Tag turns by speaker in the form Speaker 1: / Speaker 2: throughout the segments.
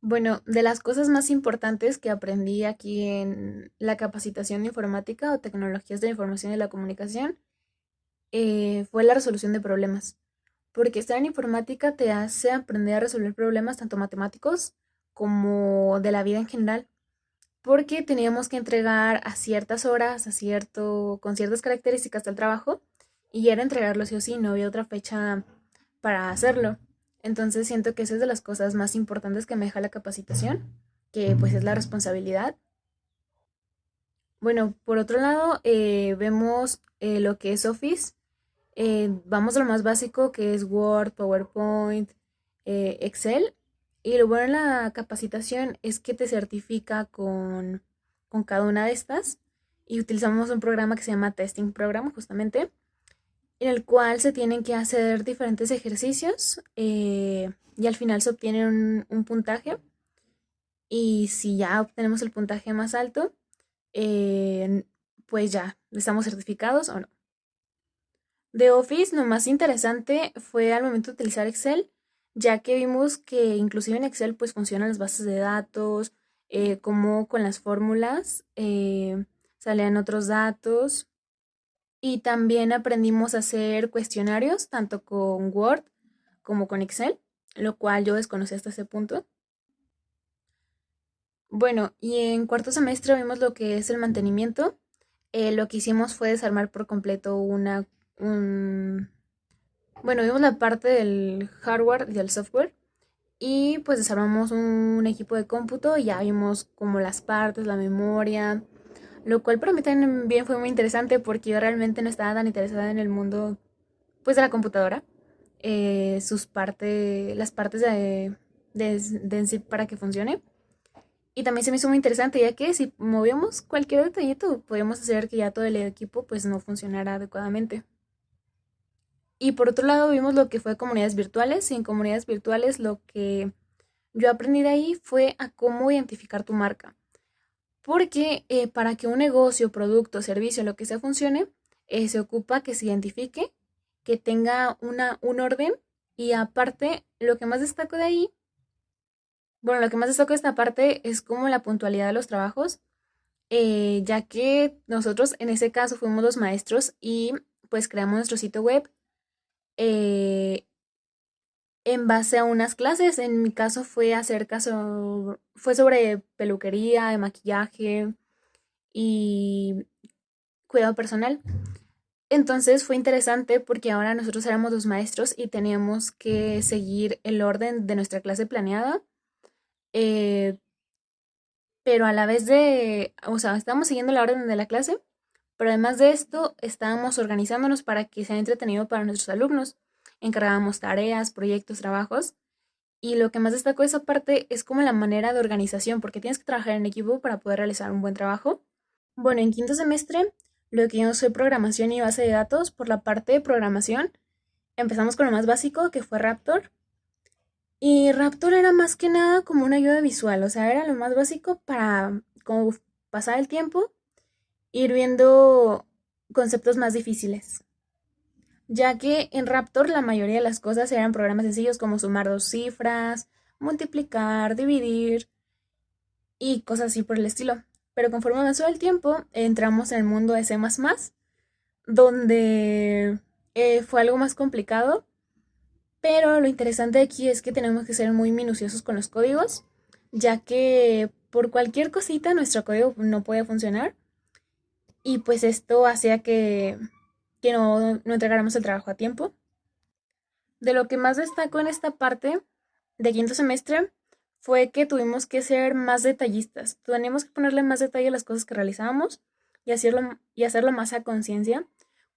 Speaker 1: Bueno, de las cosas más importantes que aprendí aquí en la capacitación de informática o tecnologías de la información y la comunicación fue la resolución de problemas. Porque estar en informática te hace aprender a resolver problemas tanto matemáticos como de la vida en general. Porque teníamos que entregar a ciertas horas, con ciertas características del trabajo, y era entregarlo sí o sí, no había otra fecha para hacerlo. Entonces siento que esa es de las cosas más importantes que me deja la capacitación, que pues es la responsabilidad. Bueno, por otro lado, vemos lo que es Office. Vamos a lo más básico que es Word, PowerPoint, Excel. Y lo bueno en la capacitación es que te certifica con cada una de estas. Y utilizamos un programa que se llama Testing Program, justamente, en el cual se tienen que hacer diferentes ejercicios y al final se obtiene un puntaje. Y si ya obtenemos el puntaje más alto, eh, pues ya estamos certificados o no. De Office, lo más interesante fue al momento de utilizar Excel, ya que vimos que inclusive en Excel pues funcionan las bases de datos, como con las fórmulas salían otros datos y también aprendimos a hacer cuestionarios tanto con Word como con Excel, lo cual yo desconocí hasta ese punto. Bueno, y en cuarto semestre vimos lo que es el mantenimiento. Lo que hicimos fue desarmar por completo un, bueno, vimos la parte del hardware y del software y pues desarmamos un equipo de cómputo y ya vimos como las partes, la memoria, lo cual para mí también fue muy interesante porque yo realmente no estaba tan interesada en el mundo pues de la computadora, las partes de en sí para que funcione. Y también se me hizo muy interesante ya que si movíamos cualquier detallito podíamos hacer que ya todo el equipo pues no funcionara adecuadamente. Y por otro lado vimos lo que fue comunidades virtuales y en comunidades virtuales lo que yo aprendí de ahí fue a cómo identificar tu marca. Porque para que un negocio, producto, servicio, lo que sea funcione, se ocupa que se identifique, que tenga un orden y aparte lo que más destaco de ahí, bueno, lo que más destaco de esta parte es como la puntualidad de los trabajos, ya que nosotros en ese caso fuimos los maestros y pues creamos nuestro sitio web eh, en base a unas clases. En mi caso fue sobre peluquería, de maquillaje y cuidado personal. Entonces fue interesante porque ahora nosotros éramos los maestros y teníamos que seguir el orden de nuestra clase planeada, eh, pero a la vez o sea, estábamos siguiendo la orden de la clase, pero además de esto estábamos organizándonos para que sea entretenido para nuestros alumnos. Encargábamos tareas, proyectos, trabajos. Y lo que más destaco de esa parte es como la manera de organización, porque tienes que trabajar en equipo para poder realizar un buen trabajo. Bueno, en quinto semestre, lo que yo soy programación y base de datos, por la parte de programación, empezamos con lo más básico, que fue Raptor. Y Raptor era más que nada como una ayuda visual, o sea, era lo más básico para como pasar el tiempo, ir viendo conceptos más difíciles. Ya que en Raptor la mayoría de las cosas eran programas sencillos como sumar dos cifras, multiplicar, dividir y cosas así por el estilo. Pero conforme avanzó el tiempo, entramos en el mundo de C++, donde fue algo más complicado, pero lo interesante aquí es que tenemos que ser muy minuciosos con los códigos, ya que por cualquier cosita nuestro código no puede funcionar y pues esto hacía que no entregáramos el trabajo a tiempo. De lo que más destacó en esta parte de quinto semestre fue que tuvimos que ser más detallistas. Teníamos que ponerle más detalle a las cosas que realizábamos y hacerlo más a conciencia,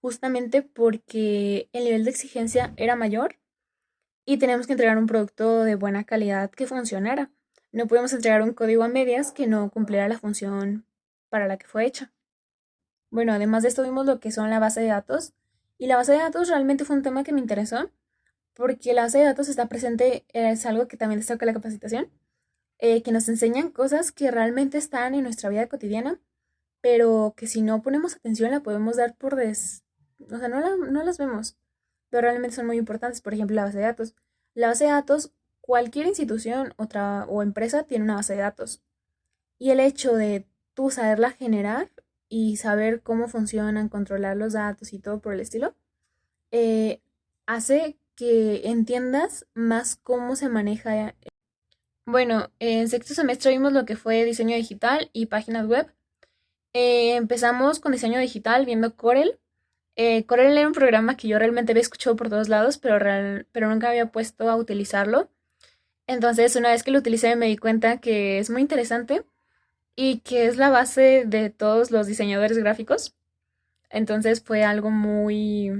Speaker 1: justamente porque el nivel de exigencia era mayor y teníamos que entregar un producto de buena calidad que funcionara. No podemos entregar un código a medias que no cumpliera la función para la que fue hecha. Bueno, además de esto vimos lo que son la base de datos y la base de datos realmente fue un tema que me interesó porque la base de datos está presente, es algo que también destaca la capacitación, que nos enseñan cosas que realmente están en nuestra vida cotidiana, pero que si no ponemos atención la podemos dar o sea, no las vemos, pero realmente son muy importantes. Por ejemplo, la base de datos. La base de datos cualquier institución o empresa tiene una base de datos. Y el hecho de tú saberla generar y saber cómo funcionan, controlar los datos y todo por el estilo, eh, hace que entiendas más cómo se maneja. Bueno, en sexto semestre vimos lo que fue diseño digital y páginas web. Empezamos con diseño digital viendo Corel. Corel era un programa que yo realmente había escuchado por todos lados, pero nunca había puesto a utilizarlo. Entonces, una vez que lo utilicé, me di cuenta que es muy interesante y que es la base de todos los diseñadores gráficos. Entonces, fue algo muy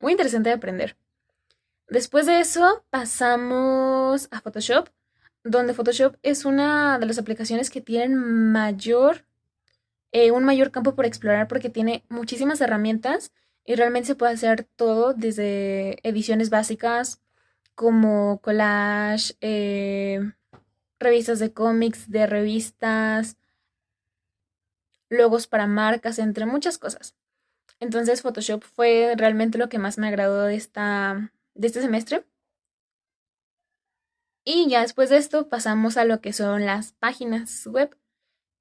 Speaker 1: interesante de aprender. Después de eso, pasamos a Photoshop, donde Photoshop es una de las aplicaciones que tienen un mayor campo por explorar porque tiene muchísimas herramientas y realmente se puede hacer todo desde ediciones básicas como collage, revistas de cómics, de revistas, logos para marcas, entre muchas cosas. Entonces Photoshop fue realmente lo que más me agradó de este semestre. Y ya después de esto pasamos a lo que son las páginas web.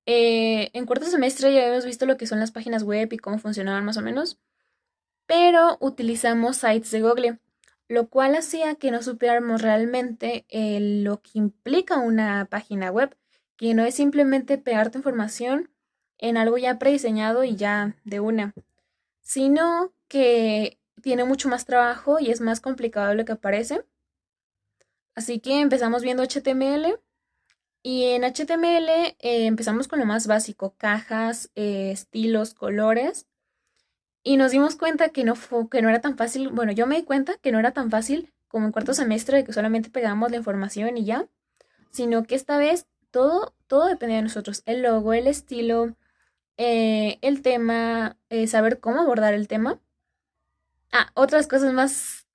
Speaker 1: En cuarto semestre ya habíamos visto lo que son las páginas web y cómo funcionaban más o menos, pero utilizamos sites de Google, lo cual hacía que no supiéramos realmente lo que implica una página web, que no es simplemente pegar tu información en algo ya prediseñado y ya de una, sino que tiene mucho más trabajo y es más complicado de lo que parece. Así que empezamos viendo HTML y en HTML empezamos con lo más básico, cajas, estilos, colores. Y nos dimos cuenta que no era tan fácil, bueno, yo me di cuenta que no era tan fácil como en cuarto semestre de que solamente pegábamos la información y ya, sino que esta vez todo dependía de nosotros, el logo, el estilo, el tema, saber cómo abordar el tema. Ah, otras cosas más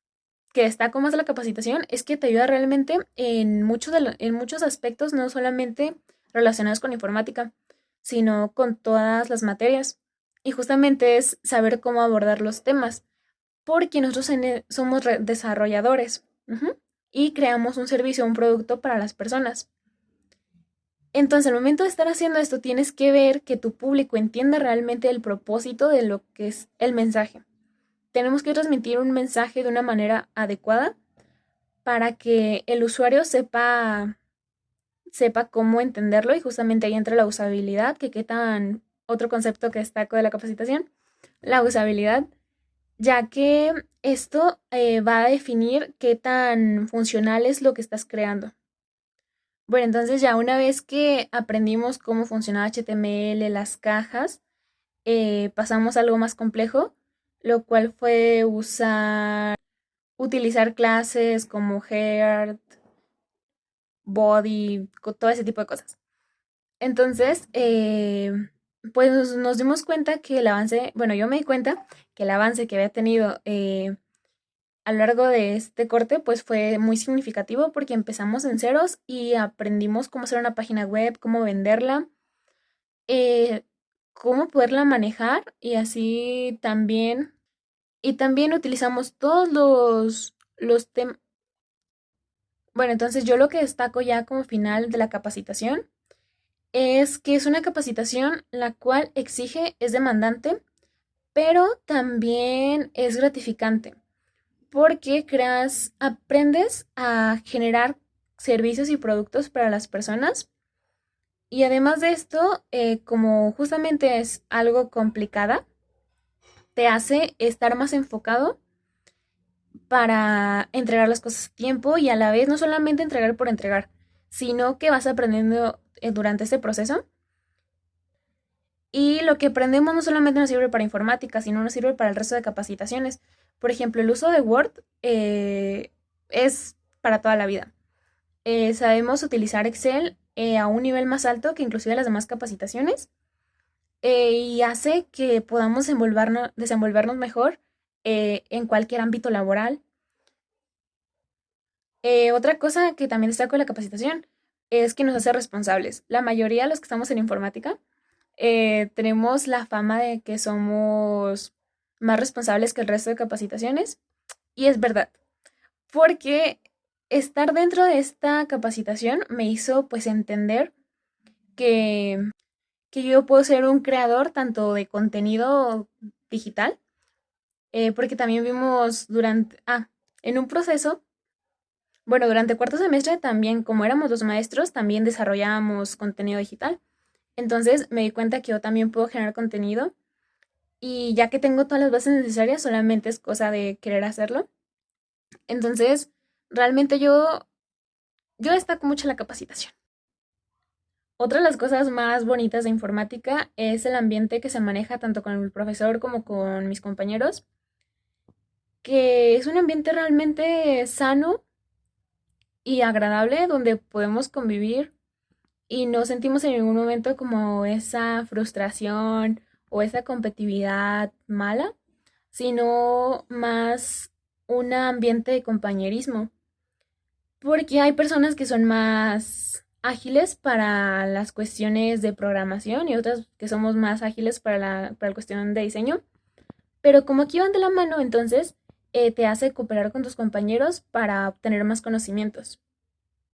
Speaker 1: que destaco más de la capacitación es que te ayuda realmente en en muchos aspectos, no solamente relacionados con informática, sino con todas las materias. Y justamente es saber cómo abordar los temas, porque nosotros somos desarrolladores, ujú, y creamos un servicio, un producto para las personas. Entonces, al momento de estar haciendo esto, tienes que ver que tu público entienda realmente el propósito de lo que es el mensaje. Tenemos que transmitir un mensaje de una manera adecuada para que el usuario sepa cómo entenderlo y justamente ahí entra la usabilidad, que qué tan otro concepto que destaco de la capacitación, la usabilidad, ya que esto va a definir qué tan funcional es lo que estás creando. Bueno, entonces ya una vez que aprendimos cómo funcionaba HTML, las cajas, pasamos a algo más complejo, lo cual fue utilizar clases como Heart, Body, todo ese tipo de cosas. Entonces, pues nos dimos cuenta que el avance, bueno, yo me di cuenta que el avance que había tenido a lo largo de este corte, pues fue muy significativo porque empezamos en ceros y aprendimos cómo hacer una página web, cómo venderla, eh, cómo poderla manejar y así también. Y también utilizamos todos los temas. Bueno, entonces yo lo que destaco ya como final de la capacitación es que es una capacitación la cual exige, es demandante, pero también es gratificante, porque aprendes a generar servicios y productos para las personas. Y además de esto, como justamente es algo complicada, te hace estar más enfocado para entregar las cosas a tiempo y a la vez no solamente entregar por entregar, sino que vas aprendiendo durante este proceso. Y lo que aprendemos no solamente nos sirve para informática, sino nos sirve para el resto de capacitaciones. Por ejemplo, el uso de Word es para toda la vida. Sabemos utilizar Excel a un nivel más alto que inclusive las demás capacitaciones, y hace que podamos desenvolvernos mejor en cualquier ámbito laboral. Otra cosa que también destaco de la capacitación es que nos hace responsables. La mayoría de los que estamos en informática tenemos la fama de que somos más responsables que el resto de capacitaciones y es verdad, porque estar dentro de esta capacitación me hizo pues entender que, que yo puedo ser un creador tanto de contenido digital, porque también vimos en un proceso, bueno, durante cuarto semestre también, como éramos los maestros, también desarrollábamos contenido digital. Entonces me di cuenta que yo también puedo generar contenido y ya que tengo todas las bases necesarias, solamente es cosa de querer hacerlo. Entonces, realmente yo destaco mucho la capacitación. Otra de las cosas más bonitas de informática es el ambiente que se maneja tanto con el profesor como con mis compañeros, que es un ambiente realmente sano y agradable donde podemos convivir y no sentimos en ningún momento como esa frustración o esa competitividad mala, sino más un ambiente de compañerismo, porque hay personas que son más ágiles para las cuestiones de programación y otras que somos más ágiles para la cuestión de diseño, pero como aquí van de la mano, entonces te hace cooperar con tus compañeros para obtener más conocimientos.